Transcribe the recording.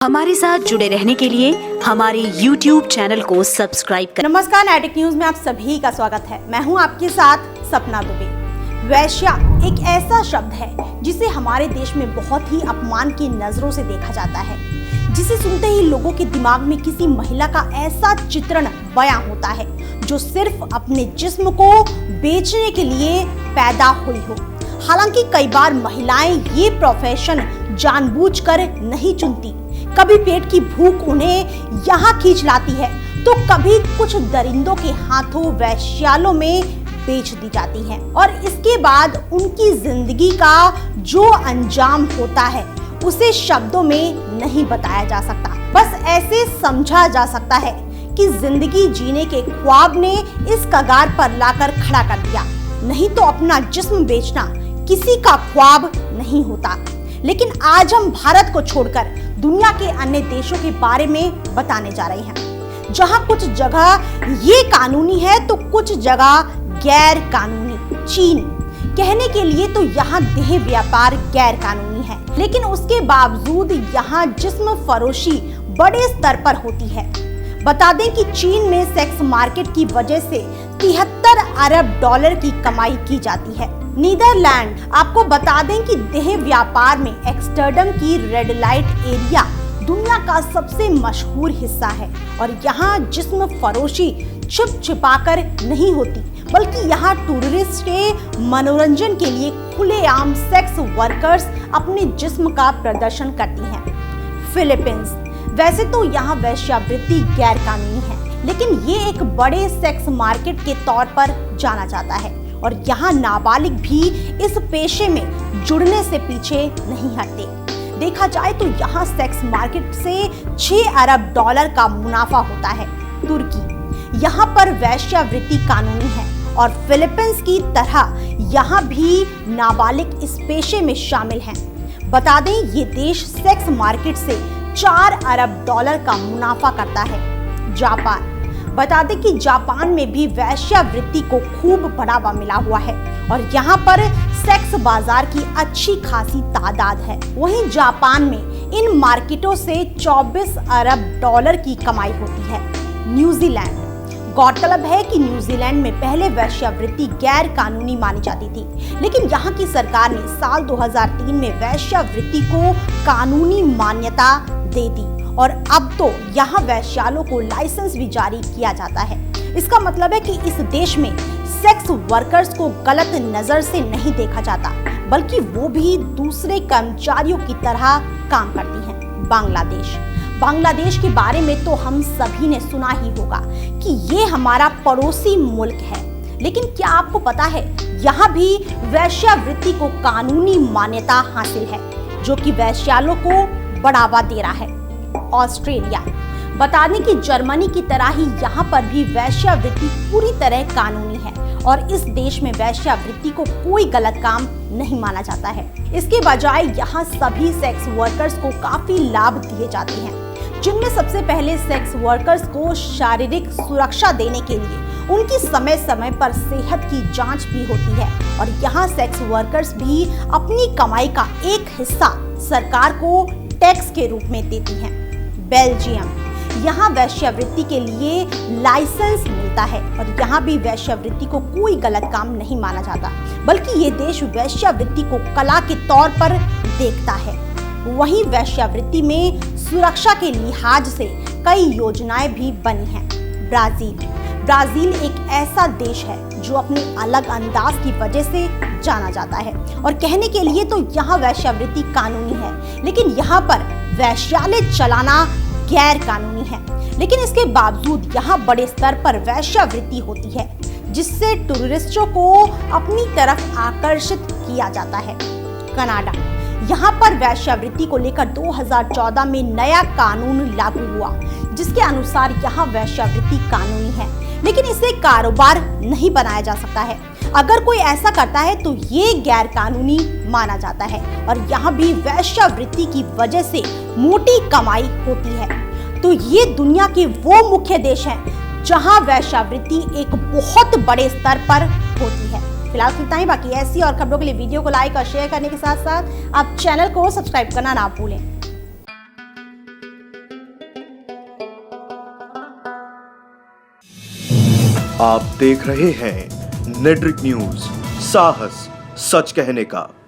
हमारे साथ जुड़े रहने के लिए हमारे YouTube चैनल को सब्सक्राइब करें। नमस्कार, नाइटिक न्यूज में आप सभी का स्वागत है। मैं हूं आपके साथ सपना दुबे। वैश्या एक ऐसा शब्द है जिसे हमारे देश में बहुत ही अपमान की नजरों से देखा जाता है, जिसे सुनते ही लोगों के दिमाग में किसी महिला का ऐसा चित्रण बयां होता है जो सिर्फ अपने जिस्म को बेचने के लिए पैदा हुई हो। हालांकि कई बार महिलाएं ये प्रोफेशन जानबूझकर नहीं चुनती। कभी पेट की भूख उन्हें यहाँ खींच लाती है तो कभी कुछ दरिंदों के हाथों वैश्यालों में बेच दी जाती हैं और इसके बाद उनकी जिंदगी का जो अंजाम होता है उसे शब्दों में नहीं बताया जा सकता। बस ऐसे समझा जा सकता है कि जिंदगी जीने के ख्वाब ने इस कगार पर लाकर खड़ा कर दिया। नहीं तो अपना जिस्म बेचना किसी का ख्वाब नहीं होता। लेकिन आज हम भारत को छोड़कर दुनिया के अन्य देशों के बारे में बताने जा रहे हैं, जहां कुछ जगह ये कानूनी है तो कुछ जगह गैर कानूनी। चीन कहने के लिए तो यहाँ देह व्यापार गैर कानूनी है, लेकिन उसके बावजूद यहाँ जिस्म फरोशी बड़े स्तर पर होती है। बता दें कि चीन में सेक्स मार्केट की वजह से 73 अरब डॉलर की कमाई की जाती है। नीदरलैंड आपको बता दें कि देह व्यापार में एम्स्टर्डम की रेड लाइट एरिया दुनिया का सबसे मशहूर हिस्सा है और यहाँ जिस्म फरोशी छिप छिपाकर नहीं होती, बल्कि यहाँ टूरिस्ट के मनोरंजन के लिए खुलेआम सेक्स वर्कर्स अपने जिस्म का प्रदर्शन करती हैं। फिलीपींस वैसे तो यहाँ वेश्यावृत्ति गैर कानूनी है, लेकिन ये एक बड़े सेक्स मार्केट के तौर पर जाना जाता है और यहाँ नाबालिग भी इस पेशे में जुड़ने से पीछे नहीं हटते। देखा जाए तो यहाँ सेक्स मार्केट से 6 अरब डॉलर का मुनाफा होता है। तुर्की यहाँ पर वेश्यावृत्ति कानूनी है और फिलीपींस की तरह यहाँ भी नाबालिग इस पेशे में शामिल हैं। बता दें ये देश सेक्स मार्केट से 4 अरब डॉलर का मुनाफा करता है। जापान बता दें कि जापान में भी वेश्यावृत्ति को खूब बढ़ावा मिला हुआ है और यहाँ पर सेक्स बाजार की अच्छी खासी तादाद है। वहीं जापान में इन मार्केटों से 24 अरब डॉलर की कमाई होती है। न्यूजीलैंड गौरतलब है कि न्यूजीलैंड में पहले वेश्यावृत्ति गैर कानूनी मानी जाती थी, लेकिन यहाँ की सरकार ने साल 2003 में वेश्यावृत्ति को कानूनी मान्यता दे दी और अब तो यहाँ वैश्यालों को लाइसेंस भी जारी किया जाता है। इसका मतलब है कि इस देश में सेक्स वर्कर्स को गलत नजर से नहीं देखा जाता, बल्कि वो भी दूसरे कर्मचारियों की तरह काम करती हैं। बांग्लादेश के बारे में तो हम सभी ने सुना ही होगा कि ये हमारा पड़ोसी मुल्क है, लेकिन क्या आपको पता है यहाँ भी वेश्यावृत्ति को कानूनी मान्यता हासिल है, जो कि वैश्यालों को बढ़ावा दे रहा है। ऑस्ट्रेलिया बता दें कि जर्मनी की तरह ही यहाँ पर भी वेश्यावृत्ति पूरी तरह कानूनी है और इस देश में वेश्यावृत्ति को कोई गलत काम नहीं माना जाता है। इसके बजाय यहाँ सभी सेक्स वर्कर्स को काफी लाभ दिए जाते हैं, जिनमें सबसे पहले सेक्स वर्कर्स को शारीरिक सुरक्षा देने के लिए उनकी समय समय पर सेहत की जांच भी होती है और यहाँ सेक्स वर्कर्स भी अपनी कमाई का एक हिस्सा सरकार को टैक्स के रूप में देती हैं। बेल्जियम यहाँ वेश्यावृत्ति के लिए लाइसेंस मिलता है और यहाँ भी वेश्यावृत्ति को कोई गलत काम नहीं माना जाता, बल्कि ये देश वेश्यावृत्ति को कला के तौर पर देखता है। वहीं वेश्यावृत्ति में सुरक्षा के लिहाज से कई योजनाएं भी बनी हैं। ब्राजील एक ऐसा देश है जो अपने अलग अंदाज की वजह से जाना जाता है और कहने के लिए तो यहाँ वेश्यावृत्ति कानूनी है, लेकिन यहाँ पर वैश्यालय चलाना गैर कानूनी है। लेकिन इसके बावजूद यहाँ बड़े स्तर पर वैश्यावृत्ति होती है, जिससे टूरिस्टों को अपनी तरफ आकर्षित किया जाता है। कनाडा यहाँ पर वैश्यावृत्ति को लेकर 2014 में नया कानून लागू हुआ, जिसके अनुसार यहाँ वैश्यावृत्ति कानूनी है, लेकिन इसे कारोबार नहीं बनाया जा सकता है। अगर कोई ऐसा करता है तो ये गैर कानूनी माना जाता है और यहाँ भी वैश्यावृत्ति की वजह से मोटी कमाई होती है। तो ये दुनिया के वो मुख्य देश हैं जहाँ वैश्यावृत्ति एक बहुत बड़े स्तर पर होती है। फिलहाल इतना ही। बाकी ऐसी और खबरों के लिए वीडियो को लाइक और शेयर करने के साथ साथ आप चैनल को सब्सक्राइब करना ना भूलें। आप देख रहे हैं नेट्रिक न्यूज, साहस सच कहने का।